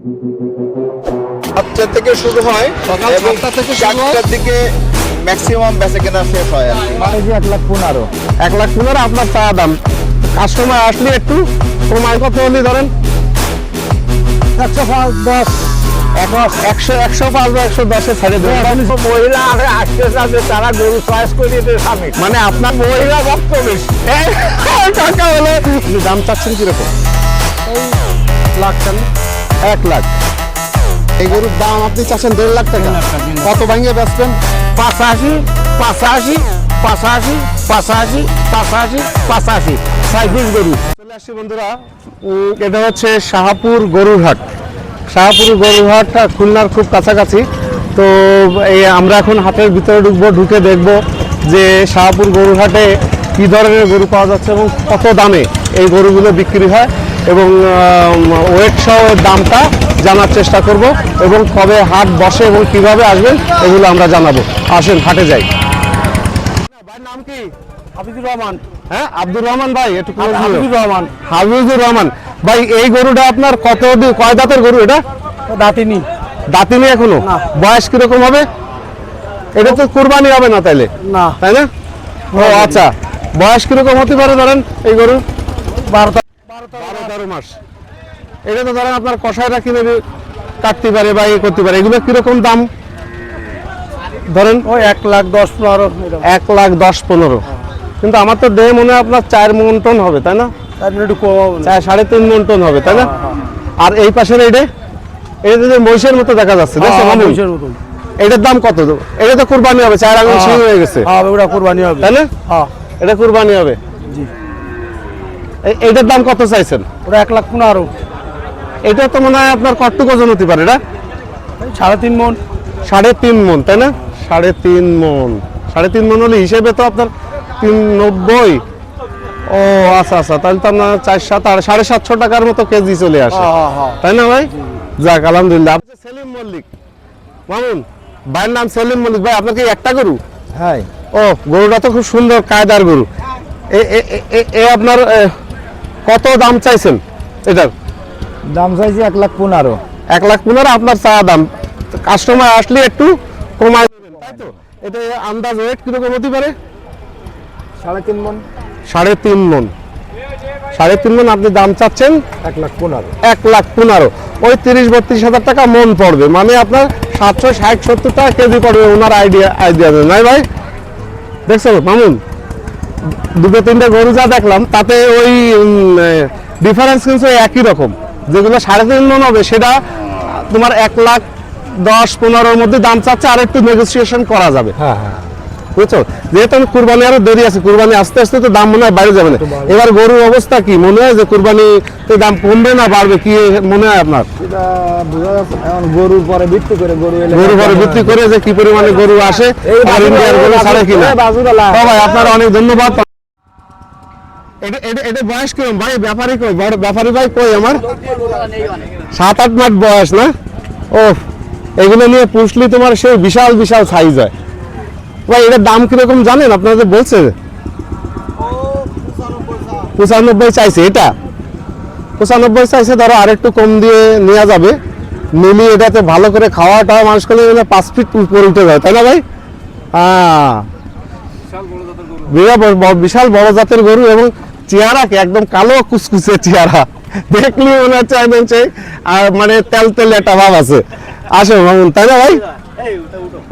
7টা থেকে শুরু হয় সকাল এবং 7টা থেকে শুরু হয়। 4টার দিকে ম্যাক্সিমাম বেচাকেনা শেষ হয় আর কি। মানে যে 1,15,000 1,15,000 আপনার চা দাম। কাস্টমার আসলে একটু কমায় কত হলে ধরেন 105-10 105 বা 110 ছাড়ে দেবেন। মহিলা আসতে চাচ্ছে, তারা গরু চয়েস করে দিতে স্বামী। মানে আপনার মহিলা ভক্ত বেশি। টাকা হলে আপনি দাম চাচ্ছেন কিরকম? লাখ টাকা। 1 লাখ। এই গরুর দাম আপনি চাচ্ছেন 1.5 লাখ টাকা। 1.5 লাখ টাকা। কত ভাঙিয়ে বেচবেন? 85, 85, 85, 85, 85, 85 সাইজ গরু। চলে আসছি বন্ধুরা, এটা হচ্ছে শাহপুর গরুর হাট। শাহপুর গরুর হাট খুলনার খুব কাছাকাছি। তো এই আমরা এখন হাটের ভিতরে ঢুকবো, ঢুকে দেখব যে শাহপুর গরুর হাটে কী ধরনের গরু পাওয়া যাচ্ছে এবং কত দামে এই গরুগুলো বিক্রি হয় এবং ওয়েট সহ দামটা জানার চেষ্টা করব এবং কবে হাট বসে এবং কিভাবে আসবেন এগুলো আমরা জানাবো। আসেন হাটে যাই। ভাইয়ের নাম কি? হাফিজুর রহমান। হ্যাঁ, আব্দুর রহমান ভাই, একটু হাফিজুর রহমান। হাফিজুর রহমান ভাই, এই গরুটা আপনার কয় দাঁতের গরু? এটা দাঁতিনি। দাঁতিনি এখনো? না। বয়স কিরকম হবে? এটা তো কুরবানি হবে না তাইলে, না, তাই না? ও আচ্ছা, বয়স কিরকম হতে পারে ধরেন এই গরু? 12-13 মাস। এটা তো ধরেন আপনার কষায়রা কিনে কাটতে পারে বা ইয়ে করতে পারে। এগুলো কিরকম দাম ধরেন? ওই 1,10,15 1,10,15। কিন্তু আমার তো দেহে মনে হয় আপনার 4 মণ টন হবে, তাই না? একটু কম হবে না। 3.5 মণ টন হবে, তাই না? আর এই পাশের এটা যে মহিষের মতো দেখা যাচ্ছে, দেখছো মামুন? মহিষের মতন। এটার দাম কত? এটা তো কুরবানি হবে, 4 আঙুল সিং হয়ে গেছে, হ্যাঁ, ওটা কুরবানি হবে। তাই না? হ্যাঁ, এটা কুরবানি হবে। জি। এইটার দাম কত চাইছেন? ওটা 1,15,000। এটা তো মনে হয় আপনার কট্টু ওজন হতে পারে, এটা 3.5 মণ। 3.5 মণ, তাই না? 3.5 মণ। 3.5 মণ হলে হিসেবে তো আপনার 390। ও আচ্ছা আচ্ছা, তাহলে তো আপনার 750 টাকার মতো কেজি চলে আসে, তাই না ভাই? যাক আলহামদুলিল্লাহ। সেলিম মল্লিক মামুন ভাইয়ের নাম সেলিম মল্লিক ভাই, আপনার কি একটা গরু? হ্যাঁ। ও, গরুটা তো খুব সুন্দর কায়দার গরু। এ আপনার কত দাম চাইছেন এটার? দাম চাইছি 1,15,000। 1,15,000 আপনার চা দাম। কাস্টমার আসলে একটু কমায় দেবেন, তাই তো? এটা আন্দাজ ওয়েট কিরকম হতে পারে? 3.5 মণ। 3.5 মণ। 3.5 মণ আপনি দাম চাচ্ছেন 1,15,000। 1,15,000। ওই 30-32 হাজার টাকা মণ পড়বে, মানে আপনার 760-70 টাকা কেজি পড়বে। ওনার আইডিয়া দেন নাই ভাই? দেখছো মামুন, 2-3টা গরু যা দেখলাম তাতে ওই ডিফারেন্স কিন্তু একই রকম। যেগুলো 3.5 মণ হবে সেটা তোমার 1,10,15,000-র মধ্যে দাম চাচ্ছে, আর একটু নেগোসিয়েশন করা যাবে। হ্যাঁ, হ্যাঁ। বুঝছো? যেহেতু আমি কুরবানি আরো দেরি আছে, কুরবানি আস্তে আস্তে তো দাম মনে হয় বাইরে যাবে না। এবার গরুর অবস্থা কি মনে হয়, যে কুরবানিতে দাম কমবে না বাড়বে, কি মনে হয় আপনার? এটা বোঝা যাচ্ছে না। এখন গরুর পরে ভিত্তি করে গরু পরে ভিত্তি করে যে কি পরিমাণে গরু আসে আর ইন্ডিয়ার গরু ছাড়ে কিনা। ভাই আপনার অনেক ধন্যবাদ। এটা বয়স কিরকম ভাই? ব্যাপারী কই? বড় ব্যাপারী ভাই কই আমার? 7-8 মাস বয়স না? ও, এগুলো নিয়ে পুষলি তোমার সেই বিশাল বিশাল সাইজ হয় ভাই। এটার দাম কিরকম জানেন আপনাদের? বলছে 95 চাইছে। এটা 95 চাইছে, ধরো আরেকটু কম দিয়ে নেওয়া যাবে। মিলি এটাতে ভালো করে খাওয়াটা মানুষ করলে 5 ফিট উপরে উঠে যায়, তাই না ভাই? হ্যাঁ, বিশাল বড় জাতের গরু এবং চেহারা কি একদম কালো কুচকুচে চেহারা, দেখলি মনে হচ্ছে একদম সেই আর মানে তেল তেল একটা ভাব আছে। আসো মামুন, তাই না ভাই?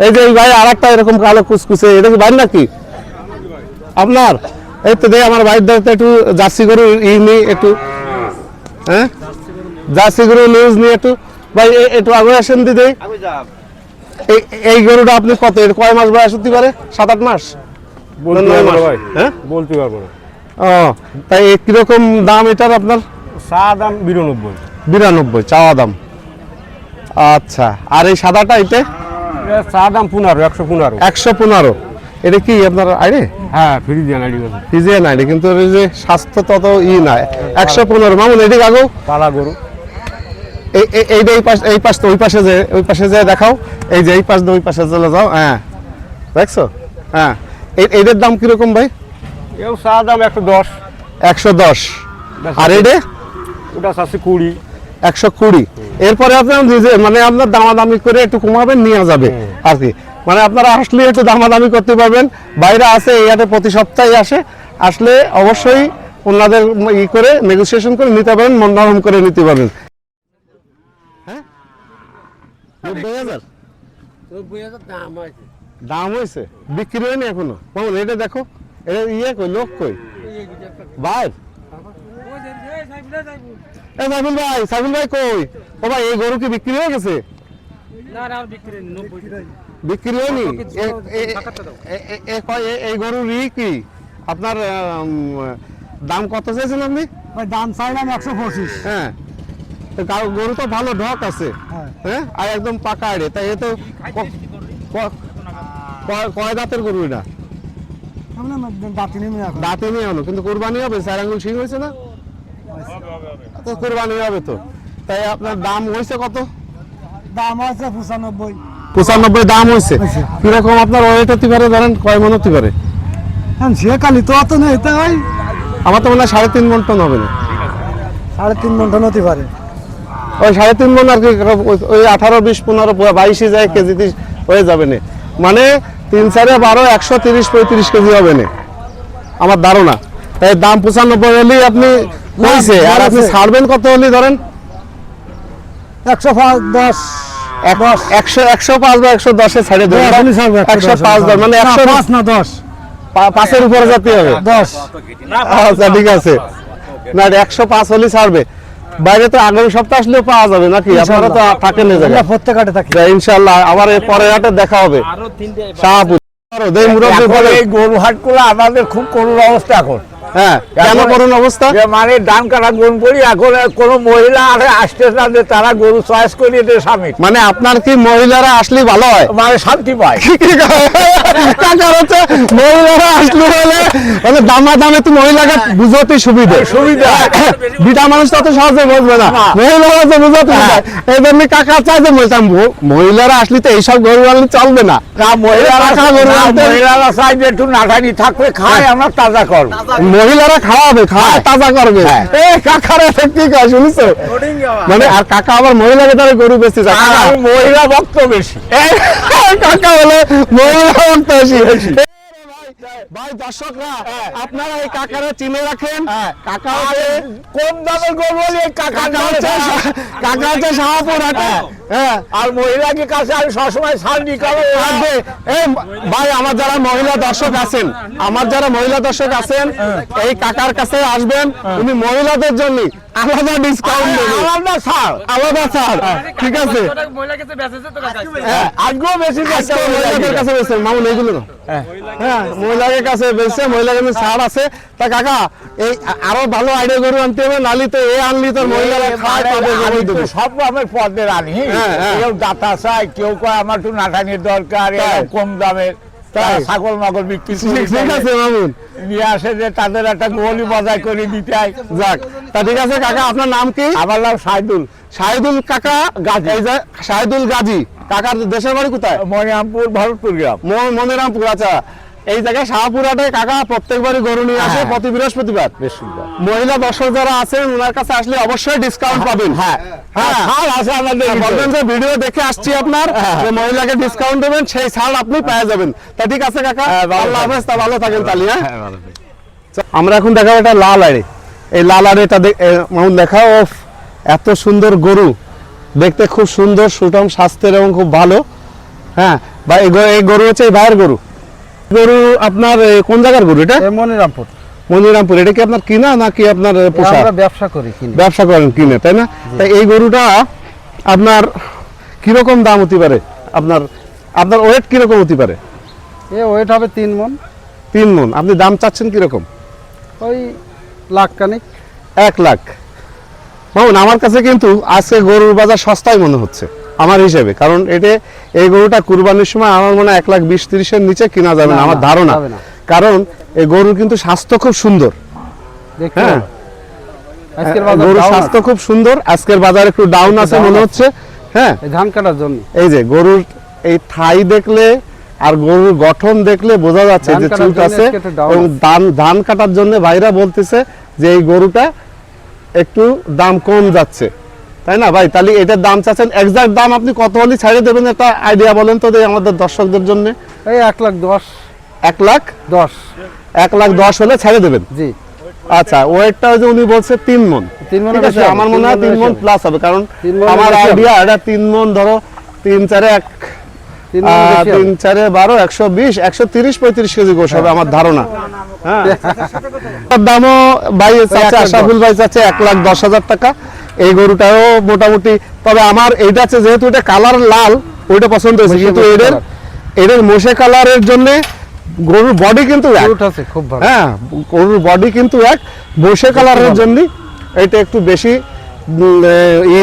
এই যে ভাই আর একটা এরকম কালো কুচকুচে, এটা কি ভাই নাকি আপনার? এই তো দেখ আমার ভাইয়ের দাঁড়াতে একটু জার্সি গরু নিয়ে একটু, হ্যাঁ জার্সি গরু নিউজ নিয়ে একটু ভাই একটু আগে আসেন দিদি। এই গরুটা আপনি কত, এর কয় মাস বয়স হতে পারে? 7-8 মাস? হ্যাঁ, বলতে পারবো না। ও, তাই কিরকম দাম এটার আপনার? চা দাম 92। 92 চাওয়া দাম। আচ্ছা, আর এই সাদাটা এটা? চা দাম 115। 115। এটা কি আপনার আইডি? হ্যাঁ, ফ্রিজিয়ান আইডি। ফিজিয়ান আইডি, কিন্তু এই যে স্বাস্থ্য তত নাই। 115 মামুন, এদিকে আগো। পালা গরু। এইটা এই পাশ তো ওই পাশে যে দেখাও। এই যে এই পাশ দিয়ে ওই পাশে চলে যাও। হ্যাঁ, দেখছো? হ্যাঁ, এইটার দাম কিরকম ভাই? এও চা দাম 110। 110। আর এটা? ওটা চাচ্ছি 20। 120। এরপরে আপনার নিজে মানে আপনার দামাদামি করে একটু কমাবেন, নিয়ে যাবে আর কি। মানে আপনারা আসলে একটু দামাদামি করতে পারবেন। বাইরে আছে এই হাটে প্রতি সপ্তাহে আসলে অবশ্যই ওনাদের ই করে নেগোসিয়েশন করে নিতে পারেন, মন নরম করে নিতে পারবেন। হ্যাঁ 90,000 দাম হয়েছে, বিক্রি হয়নি এখনো। মামুন এটা দেখো, এটা ইয়ে কই, লোক কই বাইর? সাইফুল ভাই কই? ও ভাই এই গরু কি বিক্রি হয়ে গেছে? বিক্রি হয়নি। এই গরুর কি আপনার দাম কত চাইছেন আপনি? দাম চাইলাম 125। হ্যাঁ, গরু তো ভালো ঢক আছে, হ্যাঁ, আর একদম পাকা আড়ে। তাই এ তো কয় দাঁতের গরু এটা? দাঁতে নিয়ে আনো, কিন্তু কোরবানি হবে, 4 আঙ্গুল শিং হয়েছে না, তো কোরবানি হবে তো। তাই আপনার দাম হয়েছে কত? দাম আছে 95। 95 দাম হয়েছে। কিরকম আপনার ওয়েট হতে পারে, ধরেন কয় মন হতে পারে? সে কালি তো অত নেই, তাই আমার তো মনে হয় 3.5 মন টন হবে না, 3.5 মন টন হতে পারে। ওই 3.5 মন আর কি, ওই 18, 20, 15, 22 যায় কেজিতে হয়ে যাবে না। মানে 3, 4, 12, 130, 35 কেজি হবে না আমার ধারণা। তাই দাম 95 হলেই আপনি কইছে, আর আপনি ছাড়বেন কত হলে ধরেন? 105, 10, 105 বা 110 ছাড়ে দেবেন। 105 মানে 105 না 10, 5-এর উপরে যেতে হবে। 10। আচ্ছা ঠিক আছে, না 105 হলে ছাড়বে। বাইরে তো আগামী সপ্তাহ আসলেও পাওয়া যাবে নাকি? আপনারা তো থাকেন এই জায়গায়। প্রত্যেক হাটে থাকি ইনশাআল্লাহ আবার এর পরের হাটে দেখা হবে। শাহপুর এই গরু হাটগুলো আমাদের খুব করুণ অবস্থা এখন। হ্যাঁ, কেন করুন অবস্থা? মানে ধান কাটা গুণ করি, এখন কোনো মহিলা আর আসতেছে না যে তারা গরু চয়েস করিয়ে দেয় স্বামী। মানে আপনার কি মহিলারা আসলে ভালো হয়, মানে শান্তি পায়। কাকার হচ্ছে মহিলারা আসলে হলে মানে দামে তো মহিলাকে বুঝতে সুবিধা। বিটা মানুষ তত সহজে বুঝবে না, মহিলারা তো বুঝতে পারে। এই জন্য কাকা চাই যে বলতাম মহিলারা আসলে তো এইসব গরু আনলে চলবে না। মহিলারা চাই যে একটু নাটানি থাকবে, খায় আমরা তাজা করবো। মহিলারা খাওয়াবে, খাওয়া তাজা করবে। কাকার কি কয় শুনছো? মানে আর কাকা আবার মহিলাকে তারা গরু বেশি যায়, মহিলা ভক্ত বেশি। কাকা বলে মহিলা ভক্ত বেশি। ভাই দর্শকরা আপনারা এই কাকারে চিনে রাখেন। কাকা কম দামের গরু বলি কাকা হচ্ছে শাহপুর হাটে। হ্যাঁ, আর মহিলাকে কাছে আমি সবসময় ছাড় নিকালো। ভাই আমার যারা মহিলা দর্শক আছেন, এই কাকার কাছে আসবেন, উনি মহিলাদের জন্য আলাদা ডিসকাউন্ট দেবেন, আলাদা ছাড়। ঠিক আছে, আজকেও বেশি মহিলাদের কাছে বেচছেন মামুন এইগুলো না? হ্যাঁ, মহিলাদের কাছে বেচছে, মহিলাদের ছাড় আছে। তা কাকা এই আরো ভালো আইডিয়া গরু আনতে হবে, নালি তো এ আনলি তোর মহিলারা খায় পাবে। সব রকমের পদের আনি, কেউ দাতা চায়, কেউ কয় আমার একটু নাটানির দরকার, কম দামের ছাগল মাগল বিক্রি। ঠিক আছে মামুন, নিয়ে আসে যে তাদের একটা গোলি বজায় করে দিতে হয়। যাক তা ঠিক আছে কাকা, আপনার নাম কি? আমার নাম শাহিদুল কাকা গাজী। এই যে শাহিদুল গাজী কাকার দেশের বাড়ি কোথায়? মনিরামপুর, ভরতপুর গ্রাম। মনিরামপুর। আচ্ছা, এই জায়গায় শাহপুর হাটে কাকা প্রত্যেকবারই গরু নিয়ে আসে প্রতি বৃহস্পতিবার। মহিলা দর্শক যারা আছেন ওনার কাছে আসলে অবশ্যই ডিসকাউন্ট পাবেন। হ্যাঁ, বলবেন যে ভিডিও দেখে আসছি আপনার, যে মহিলাকে ডিসকাউন্ট দেবেন, সেই ছাড় আপনি পেয়ে যাবেন। তা ঠিক আছে কাকা, আল্লাহ হাফেজ, তা ভালো থাকেন তাহলে। হ্যাঁ, আমরা এখন দেখাবো এটা লাল আড়ে। এই লাল আড়েটা মামুন দেখাও, এত সুন্দর গরু, দেখতে খুব সুন্দর, সুঠাম স্বাস্থ্যের এবং খুব ভালো। হ্যাঁ, বা এই গরু হচ্ছে এই ভাইয়ের গরু। গরু আপনার কোন জায়গার গরু এটা? মনিরামপুর। এটা কি আপনার কিনা নাকি আপনার পোষা? ব্যবসা করি, ব্যবসা করেন, কিনে, তাই না? তাই এই গরুটা আপনার কিরকম দাম হতে পারে? আপনার ওয়েট কিরকম হতে পারে? ওয়েট হবে 3 মণ। 3 মণ। আপনি দাম চাচ্ছেন কিরকম? ওই লাখ কানিক। 1 লাখ। মামুন আমার কাছে কিন্তু আজকে গরুর বাজার সস্তায় মনে হচ্ছে আমার হিসেবে, কারণ এই গরুটা কুরবানির সময় আমার মনে হয় 1,20,30-এর নিচে কিনা যাবে না আমার ধারণা। কারণ এই গরুর কিন্তু স্বাস্থ্য খুব সুন্দর। হ্যাঁ, গরুর স্বাস্থ্য খুব সুন্দর। আজকের বাজার একটু ডাউন আছে মনে হচ্ছে। হ্যাঁ, ধান কাটার জন্য। এই যে গরুর এই ঠাই দেখলে আর গরুর গঠন দেখলে বোঝা যাচ্ছে যে চুট আছে, এবং ধান কাটার জন্য ভাইরা বলতেছে যে এই গরুটা একটু দাম কম যাচ্ছে। তাই না ভাই? তাহলে এটার দাম চাচ্ছেন, এক্সাক্ট দাম আপনি কত হলে ছাড়ে দেবেন একটা আইডিয়া বলেন তো আমাদের দর্শকদের জন্য। এই 1,10,000 1,10,000 1,10,000 হলে ছেড়ে দেবেন। জি। আচ্ছা, ওয়েটটা যে উনি বলছে 3 মণ, 3 মণ ঠিক আছে, আমার মনে হয় 3 মণ প্লাস হবে, কারণ 3 মণ আমার বেশি হবে। আইডিয়া এটা 3 মণ, ধরো 3 4 1 3 4 12 120 130 35 কেজি গোশ হবে আমার ধারণা। হ্যাঁ, তার দামও ভাই চাচ্ছে, আশরাফুল ভাই চাচ্ছে 1,10,000 টাকা। এই গরুটাও মোটামুটি, তবে আমার এইটা আছে যেহেতু এটা কালার লাল, ওইটা পছন্দ হয়েছে, কিন্তু এদের মোশে কালারের জন্য গরুর বডি কিন্তু এক। খুব ভালো। হ্যাঁ, গরুর বডি কিন্তু এক, মোশে কালারের জন্য এটা একটু বেশি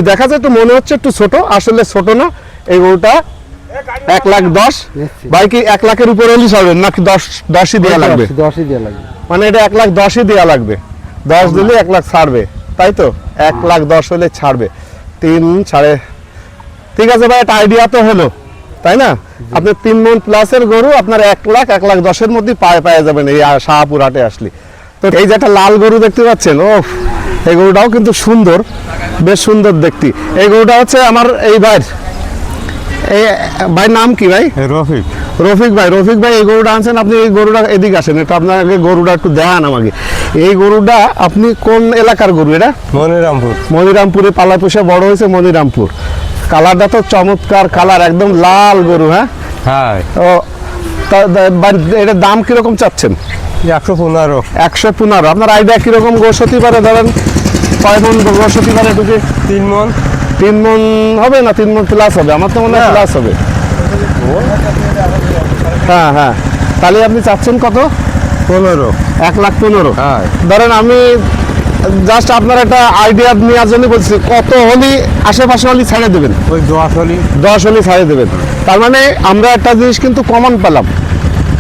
দেখা যায়, একটু মনে হচ্ছে একটু ছোট, আসলে ছোট না। এই গরুটা 1,10,000 ভাই, কি 1 লাখের উপরে হলে ছাড়বেন নাকি 10ই দেওয়া লাগবে? 10ই দেওয়া লাগবে, মানে এটা 1,10,000ই দেওয়া লাগবে, 10 দিলে 1 লাখ ছাড়বে, তাই তো? 1,10,000 হলে ছাড়বে 3 সাড়ে। ঠিক আছে ভাই, একটা আইডিয়া তো হলো, তাই না? আপনি 3 মণ প্লাসের গরু আপনার 1,10,000 মধ্যে পায়ে যাবেন এই শাহপুর হাটে আসলে। তো এই যে একটা লাল গরু দেখতে পাচ্ছেন, ও এই গরুটাও কিন্তু সুন্দর, বেশ সুন্দর দেখতে। এই গরুটা হচ্ছে আমার এই ভাইয়ের, এই ভাই নাম কি ভাই? রফিক। রফিক ভাই এই গরুটা আনছেন আপনি, এই গরুটা এদিকে আসেন, এটা আপনাকে গরুটা একটু দেখান আমাকে। এই গরুটা আপনি কোন এলাকার গরু এটা? মনিরামপুরে পালা পুষে বড় হয়েছে, মনিরামপুর। কালারটা তো চমৎকার কালার, একদম লাল গরু। হ্যাঁ, হ্যাঁ, ও এটার দাম কিরকম চাচ্ছেন? 115। 115। আপনার আইডিয়া কিরকম গোশ হতে পারে, ধরেন কয় মণ গোশ হতে পারে? 3 মণ। 3 মণ হবে না, 3 মণ প্লাস হবে, আমার তো মনে হয় প্লাস হবে। হ্যাঁ হ্যাঁ, তাহলে আপনি চাচ্ছেন কত? 15। 1,15,000। হ্যাঁ। ধরেন আমি জাস্ট আপনার একটা আইডিয়া নেওয়ার জন্য বলছি, কত হলে আশেপাশে হলে ছাড়ে দেবেন? ওই 10 হলি। 10 হলে ছাড়ে দেবেন। তার মানে আমরা একটা জিনিস কিন্তু কমন পেলাম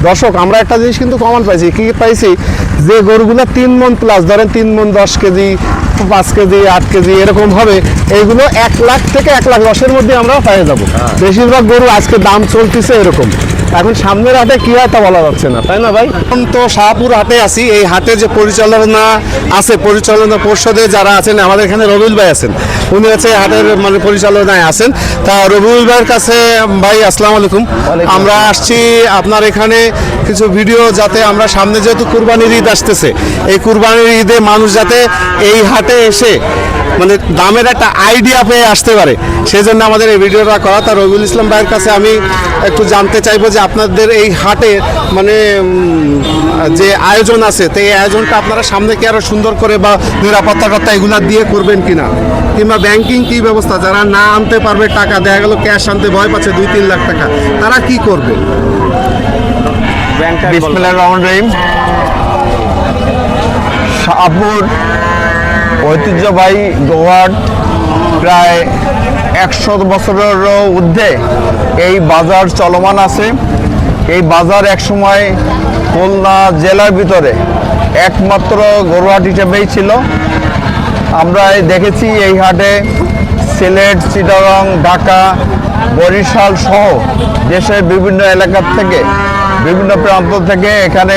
দর্শক, আমরা একটা জিনিস কিন্তু কমন পাইছি। কি পাইছি? যে গরুগুলো 3 মণ প্লাস, ধরেন 3 মণ 10 কেজি, 5 কেজি, 8 কেজি এরকম হবে, এইগুলো 1 লাখ থেকে 1,10,000 মধ্যে আমরা পেয়ে যাবো। বেশিরভাগ গরু আজকে দাম চলতেছে এরকম। এখন সামনের হাটে কি হয় তা বলা যাচ্ছে না, তাই না ভাই? এখন তো শাহপুর হাটে আছি, এই হাটে যে পরিচালনা আছে, পরিচালনা পর্ষদে যারা আছেন, আমাদের এখানে রবিউল ভাই আছেন, উনি হচ্ছে হাটের মানে পরিচালনায় আছেন। তা রবিউল ভাইয়ের কাছে, ভাই আসসালামু আলাইকুম, আমরা আসছি আপনার এখানে কিছু ভিডিও, যাতে আমরা সামনে যেহেতু কুরবানির ঈদ আসতেছে, এই কুরবানির ঈদে মানুষ যাতে এই হাটে এসে মানে দামের একটা আইডিয়া পেয়ে আসতে পারে, সেই জন্য আমাদের এই ভিডিওটা করা। তা রবিউল ইসলাম ভাইয়ের কাছে আমি একটু জানতে চাইবো যে আপনাদের এই হাটে মানে যে আয়োজন আছে, তো এই আয়োজনটা আপনারা সামনে কি আরো সুন্দর করে বা নিরাপত্তা এগুলা দিয়ে করবেন কিনা, কিংবা ব্যাংকিং কি ব্যবস্থা, যারা না আনতে পারবে টাকা, দেখা গেল ক্যাশ আনতে ভয় পাচ্ছে 2-3 লাখ টাকা, তারা কি করবে? বিসমিল্লাহির রহমানির রহিম। শাহপুর ঐতিহ্যবাহী গৌহাট, প্রায় 100 বছরেরও ঊর্ধ্বে এই বাজার চলমান আছে। এই বাজার একসময় খুলনা জেলার ভিতরে একমাত্র গরুহাট হিসেবেই ছিল। আমরা দেখেছি এই হাটে সিলেট, চিটাগং, ঢাকা, বরিশাল সহ দেশের বিভিন্ন এলাকার থেকে, বিভিন্ন প্রান্ত থেকে এখানে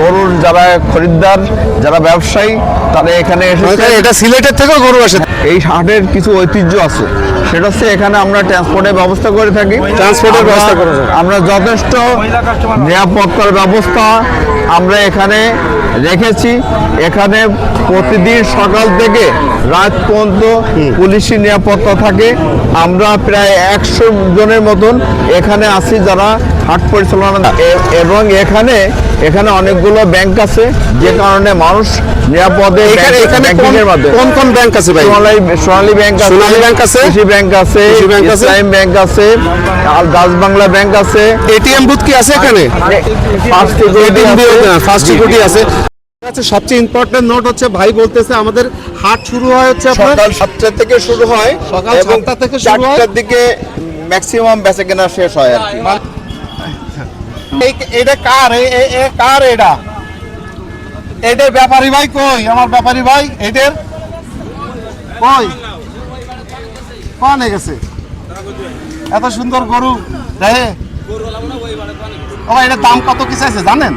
গরুর যারা খরিদ্দার, যারা ব্যবসায়ী, তারা এখানে এসেছে। এটা সিলেটের থেকেও গরু আসে। এই হাটের কিছু ঐতিহ্য আছে, সেটা হচ্ছে এখানে আমরা ট্রান্সপোর্টের ব্যবস্থা করে থাকি। ট্রান্সপোর্টের ব্যবস্থা করে থাকি। আমরা যথেষ্ট নিরাপত্তার ব্যবস্থা আমরা এখানে রেখেছি। এখানে প্রতিদিন সকাল থেকে রাত পর্যন্ত পুলিশি নিরাপত্তা থাকে। আমরা প্রায় 100 জনের মতন এখানে আছি যারা হাট পরিচালনা, এবং এখানে অনেকগুলো ব্যাংক আছে, যে কারণে মানুষ নিরাপদে কোন কোন ব্যাংক আছে ভাই? সোনালী ব্যাংক আছে, কৃষি ব্যাংক আছে, ইসলাম ব্যাংক আছে, দাস বাংলা ব্যাংক আছে। এটিএম বুথ কি আছে এখানে? ফার্স্ট সিকিউরিটি আছে। সবচেয়ে ইম্পর্টেন্ট নোট হচ্ছে, ভাই বলতেছে আমাদের হাট শুরু হয় হচ্ছে সকাল 7টা থেকে শুরু হয়, সকাল এবং 7টা থেকে শুরু হয়, 4টার দিকে ম্যাক্সিমাম বেচা কেনা শেষ হয় আর কি। এটা কার? কার এটা? এটার ব্যাপারী ভাই কই? আমার ব্যাপারী ভাই এটার কই? কোন গেছে? এত সুন্দর গরু দেখে। ও ভাই, এটার দাম কত কি চাইছে জানেন?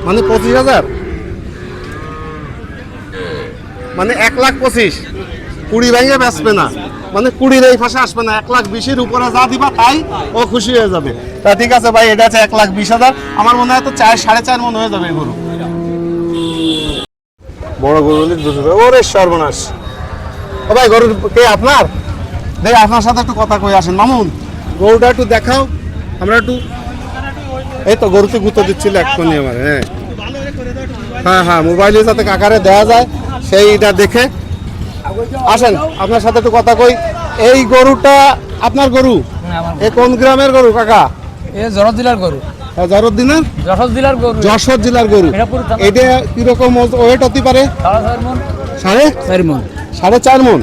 মানে 25,000। মানে 1,25,000 20 ভেঙে বেচবে না, মানে 20-র এই পাশে আসবে না, 1,20,000 উপরে যা দিবা তাই ও খুশি হয়ে যাবে। তা ঠিক আছে ভাই, এটা আছে 1,20,000। আমার মনে হয় তো 4-4.5 মন হয়ে যাবে এই গরু। বড় গরু হলে 200। ওরে সর্বনাশ! ও ভাই, গরু কে আপনার? দেখ, আপনার সাথে একটু কথা কই আসেন। মামুন, গরুটা একটু দেখাও, আমরা একটু। এই তো গরুতে গুঁতো দিচ্ছিল এক্ষুনি আমার। হ্যাঁ হ্যাঁ হ্যাঁ, মোবাইলে যাতে কাকারে দেওয়া যায় সেইটা দেখে আসেন, আপনার সাথে একটু কথা কই। এই গরুটা আপনার গরু? এ কোন গ্রামের গরু কাকা? এ জরদ জেলার গরু। জরুদ্দিনের? যশোর জেলার গরু। যশোর জেলার গরু। এটা কিরকম ওয়েট হতে পারে? 4.5 মণ। 4.5 মণ। 4.5 মণ।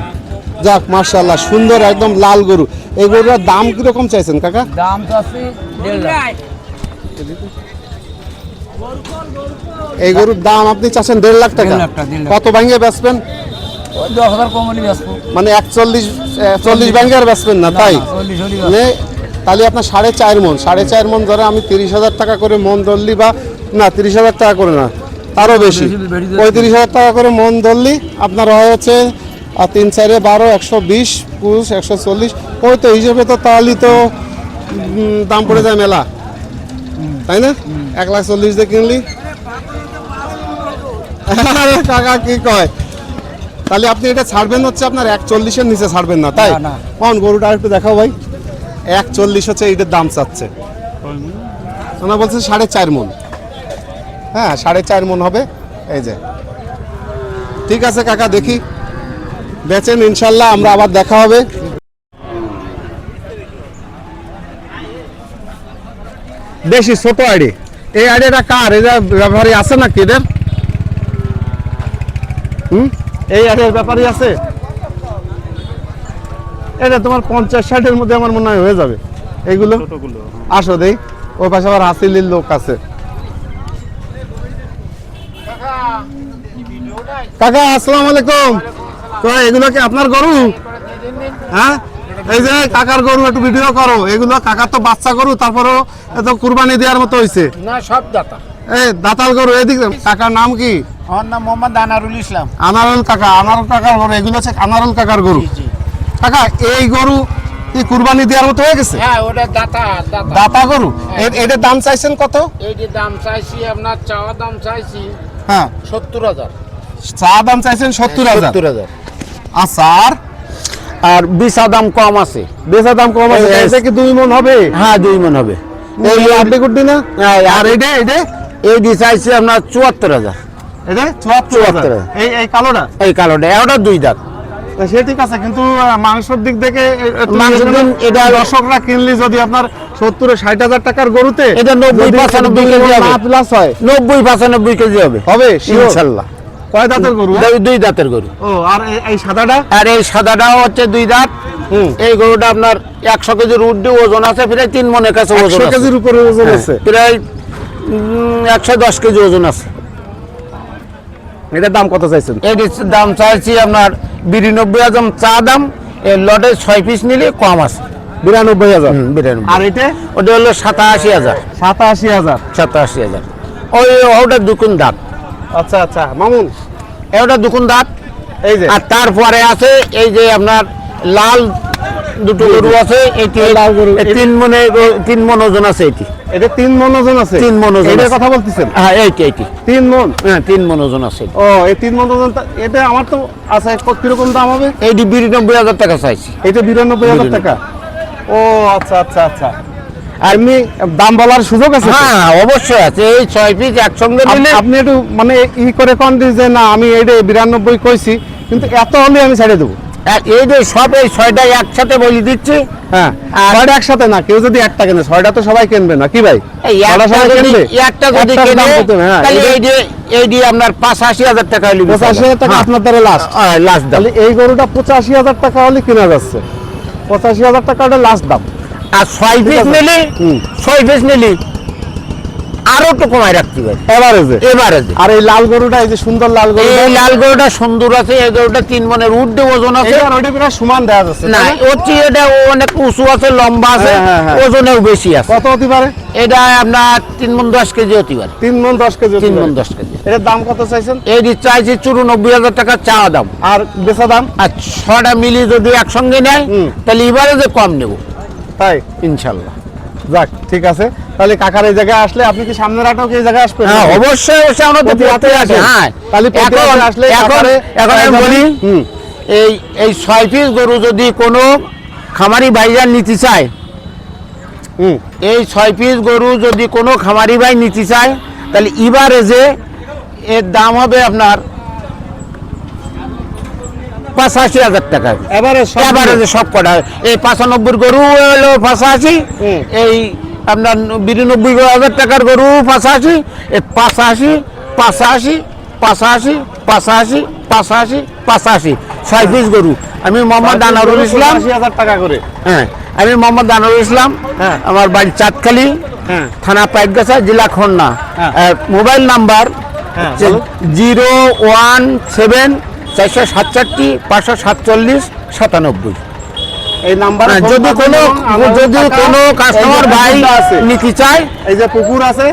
যাক, মাশাআল্লাহ, সুন্দর একদম লাল গরু। এই গরুটার দাম কিরকম চাইছেন কাকা? দাম তো আছে 1.5 লাখ। এই গরুর দাম আপনি চাচ্ছেন 1.5 লাখ টাকা। 1.5 লাখ টাকা, 1.5 লাখ। কত ভাঙিয়ে বেচবেন? ওই 10,000 কম হলে বেচবো। মানে 41-40 ভাঙিয়ে আর বেচবেন না, তাই? 40 হলে মানে তাহলে আপনার 4.5 মণ। 4.5 মণ ধরে আমি 30,000 টাকা করে মন ধরলি, বা না 30,000 টাকা করে না, তারও বেশি, 35,000 টাকা করে মন ধরলি আপনার হয়েছে 3-4-12, 120, 140। ওই তো হিসেবে তো তাহলে তো দাম পড়ে যায় মেলা, তাই না? 1,40,000 দিয়ে কিনলি। আরে কাকা কি কয়, তাহলে আপনি এটা ছাড়বেন হচ্ছে আপনার 140-এর নিচে ছাড়বেন না, তাই? না। কোন গরুটা একটু দেখাও ভাই। 140 হচ্ছে এইটার দাম চাচ্ছে, ওনা বলছে 4.5 মণ। হ্যাঁ, 4.5 মণ হবে। এই যে, ঠিক আছে কাকা, দেখি বেচেন ইনশাল্লাহ, আমরা আবার দেখা হবে। বেশি ছোট আইডি, এই আইডিটা কার? এটা ব্যাপারী আছে নাকি এদের? এই আইডির ব্যাপারী আছে? এটা তোমার 50-60-এর মধ্যে আমার মনে হয় হয়ে যাবে এইগুলো। আসো দেই, ওই পাশে আবার হাসিলির লোক আছে। কাকা আসসালামু আলাইকুম। তো এগুলো কি আপনার গরু? হ্যাঁ, এই যে কাকার গরু, একটু ভিডিও করো। এগুলো কাকার তো বাচ্চা গরু, তারপরেও এত কুরবানি দেওয়ার মতো হয়েছে। না, সব দাতা। এই দাতাল গরু। এদিকে কাকার নাম কি? আমার নাম মোহাম্মদ আনারুল ইসলাম। আনারুল কাকা। আনারুল কাকার গরু এগুলো হচ্ছে আনারুল কাকার গরু। কাকা, এই গরু কি কুরবানি দেওয়ার মতো হয়ে গেছে? হ্যাঁ, ওটা দাতা। দাতা গরু। এটার দাম চাইছেন কত? এইটির দাম চাইছি আপনার, চাওয়া দাম চাইছি হ্যাঁ, 70,000। চা দাম চাইছেন 70,000। আচ্ছা, আর বিশা দাম কম আছে। বেচা দাম কম আছে। এটা কি 2 মণ হবে? হ্যাঁ, 2 মণ হবে। এই আড্ডি গুড্ডি না? আর এটা এই দিয়ে চাইছি আপনার 74,000। এটা 74,000। এই কালোটা? এই কালোটা, এটা 2 দাঁত। সে ঠিক আছে, কিন্তু মাংসের দিক থেকে মাংসের দিক এটা দর্শকরা কিনলি যদি আপনার 70-60,000 টাকার গরুতে, এটা 90-95 কেজি হবে। প্লাস হয় 90-95 কেজি হবে। হবে ইনশাআল্লাহ। কয় দাঁতের গরু? 2 দাঁতের গরু। ও, আর এই সাদাটা? আর এই সাদাটাও হচ্ছে 2 দাঁত। এই গরুটা আপনার 100 কেজির ঊর্ধ্বে ওজন আছে, প্রায় 3 মণের কাছে ওজন 100 আছে। কেজির উপরে ওজন আছে, প্রায় 110 কেজি ওজন আছে। এটার দাম কত চাইছেন? এর দাম চাইছি আপনার 92,000 চা দাম। এর লটে 6 পিস নিলে কম আছে। 92,000। 92। আর এটা? ওটা হলো 87,000। 87,000। 87,000। ওটা দুকুন দাঁত। আচ্ছা আচ্ছা, মামুন ওটা দুকুন দাঁত। এই যে, আর তারপরে আছে এই যে আপনার লাল দুটো গরু আছে। এটি লাল গরু 3 মণ ওজন আছে। এটি এটা 3 মণ ওজন আছে। 3 মণ ওজন এটার আছে। কথা বলতেছেন? হ্যাঁ, এইটি 3 মণ। হ্যাঁ, 3 মণ ওজন আছে। ও, এই 3 মণ ওজন। এটা আমার তো আচ্ছা, কিরকম দাম হবে? এইটি 92,000 টাকা চাইছি। এটা 92,000 টাকা। ও আচ্ছা আচ্ছা আচ্ছা। আর এমনি দাম বলার সুযোগ আছে তো? হ্যাঁ, অবশ্যই আছে। এই 6 পিস একসঙ্গে নিলে আপনি একটু মানে করে কোন যে না আমি এইটা 92 কইছি, কিন্তু এত হলে আমি ছেড়ে দেবো। এই যে সব এই 6টা একসাথে বলে দিচ্ছি। হ্যাঁ, আর 6টা একসাথে না, কেউ যদি একটা কেনে 6টা তো সবাই কিনবে না, কি ভাই? এই 6টা সবাই কিনবে? একটা যদি একটার কিনে দাম কত? হ্যাঁ, তাহলে এই যে আপনার 85,000 টাকা হলে 85,000 টাকা আপনার দ্বারা লাস্ট। লাস্ট দাম। তাহলে এই গরুটা 85,000 টাকা হলে কেনা যাচ্ছে। 85,000 টাকা লাস্ট দাম। আর 6 পিস নিলে 6 পিস নিলে আরো একটু কমায় রাখতে পারি এভারেজে। এভারেজে। আর এই লাল গরুটা, এই যে সুন্দর লাল গরু, এই লাল গরুটা সুন্দর আছে, এই গরুটা 3 মনের ঊর্ধ্বে ওজন আছে। এটা আর ওইটা প্রায় সমান দেখা যাচ্ছে, না, তাই না? ওর চেয়ে এটা অনেক উঁচু আছে, লম্বা আছে, হ্যাঁ, হ্যাঁ। ওজনেও বেশি আছে। কত হতে পারে? এটা আপনার 3 মন 10 কেজি হতে পারে। 3 মণ 10 কেজি হতে 3 পারে। মন 10 কেজি। এটার দাম কত চাইছেন? এই চাইছি 94,000 টাকা চাওয়া দাম। আর বেচা দাম? আর 6টা মিলি যদি একসঙ্গে নেয় তাহলে এবারে যে কম নেব তাই? ইনশাল্লাহ। যাক, ঠিক আছে। তাহলে কাকার এই জায়গায় আসলে আপনি কি সামনের হাটেও কি এই জায়গায় আসবেন? হ্যাঁ, অবশ্যই অবশ্যই আমরা তো প্রতি হাটে প্রত্যেক আসেন? হ্যাঁ। তাহলে প্রতি এখন হাটে আসলে এখন কাকারে এখন আমি বলি, হুম। এই 6 পিস গরু যদি কোনো খামারি ভাইজান নিতে চায়, হুম। এই 6 পিস গরু যদি কোনো খামারি ভাই নিতে চায়, তাহলে এভারেজে এর দাম হবে আপনার 85,000 টাকা। এভারেজ সব এভারেজে সব কটা, এই 95 গরু হলো 85, হুম। এই আপনার 92,000 টাকার গরু 85, এই 85 85 85 85 85 85 6 পিস গরু। আমি মোহাম্মদ আনোয়ারুল ইসলাম। 80,000 টাকা করে। হ্যাঁ, আমি মোহাম্মদ আনোয়ারুল ইসলাম। হ্যাঁ। আমার বাড়ি চাঁদখালি, হ্যাঁ। থানা পাইকগাছা, জেলা খুলনা। হ্যাঁ। মোবাইল নাম্বার হ্যাঁ, 017 467 547 97। এই নাম্বারে হ্যাঁ, ফোন যদি করবেন কোনো এবং আমাদের যদি কাকা, কোনো এই যে কাস্টমার ভাই পুকুরটা আছে, নিতে চায়, এই যে পুকুর আছে,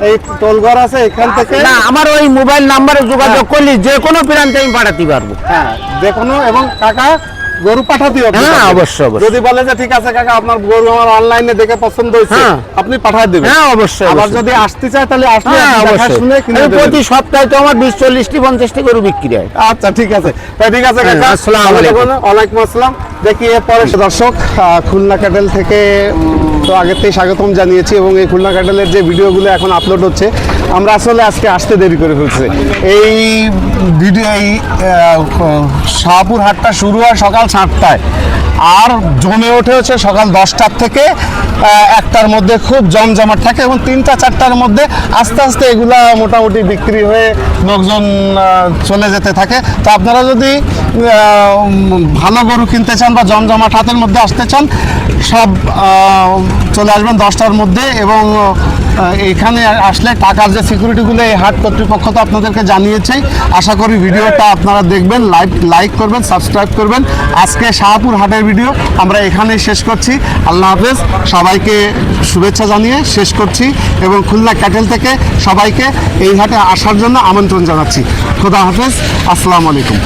এই টোলঘর আছে, এখান থেকে না আমার ওই মোবাইল নাম্বারে যোগাযোগ হ্যাঁ। করলে যে কোনো প্রান্তে আমি পাঠাতে পারবো। হ্যাঁ, যে কোনো, এবং কাকা গরু পাঠাতে হবে। হ্যাঁ, কাকা। অবশ্যই, অবশ্যই। যদি বলে যে ঠিক আছে কাকা, আপনার গরু আমার অনলাইনে দেখে পছন্দ হয়েছে, হ্যাঁ। আপনি পাঠিয়ে দেবেন। হ্যাঁ, অবশ্যই, আবার অবশ্যই। যদি আসতে চায় তাহলে আসলে হ্যাঁ, আপনি দেখা অবশ্যই। শুনে কিনে আমি দেবেন। প্রতি সপ্তাহে তো আমার 20-40টি 50টি গরু বিক্রি হয়। আচ্ছা, ঠিক আছে। তাই ঠিক আছে হ্যাঁ, কাকা, আসসালামু ভালো আলাইকুম। থাকুন। ওয়ালাইকুম আসসালাম। দেখি এরপরে দর্শক, খুলনা ক্যাটেল থেকে তো আগেতেই স্বাগতম জানিয়েছি, এবং এই খুলনা ক্যাটেলের যে ভিডিওগুলো এখন আপলোড হচ্ছে, আমরা আসলে আজকে আসতে দেরি করে ফেলছি। এই ভিডিও, এই শাহপুর হাটটা শুরু হয় সকাল 7টায়, আর জমে ওঠে হচ্ছে সকাল 10টার থেকে 1টার মধ্যে খুব জমজমাট থাকে, এবং 3টা-4টার মধ্যে আস্তে আস্তে এগুলা মোটামুটি বিক্রি হয়ে লোকজন চলে যেতে থাকে। তো আপনারা যদি ভালো গরু কিনতে চান বা জমজমাট হাতের মধ্যে আসতে চান, সব চলে আসবেন 10টার মধ্যে। এবং এখানে আসলে টাকার যে সিকিউরিটিগুলো এই হাট কর্তৃপক্ষ তো আপনাদেরকে জানিয়েছেই। আশা করি ভিডিওটা আপনারা দেখবেন, লাইক করবেন, সাবস্ক্রাইব করবেন। আজকে শাহপুর হাটের ভিডিও আমরা এখানেই শেষ করছি। আল্লাহ হাফেজ, সবাইকে শুভেচ্ছা জানিয়ে শেষ করছি, এবং খুলনা ক্যাটেল থেকে সবাইকে এই হাটে আসার জন্য আমন্ত্রণ জানাচ্ছি। খোদা হাফেজ, আসসালামু আলাইকুম।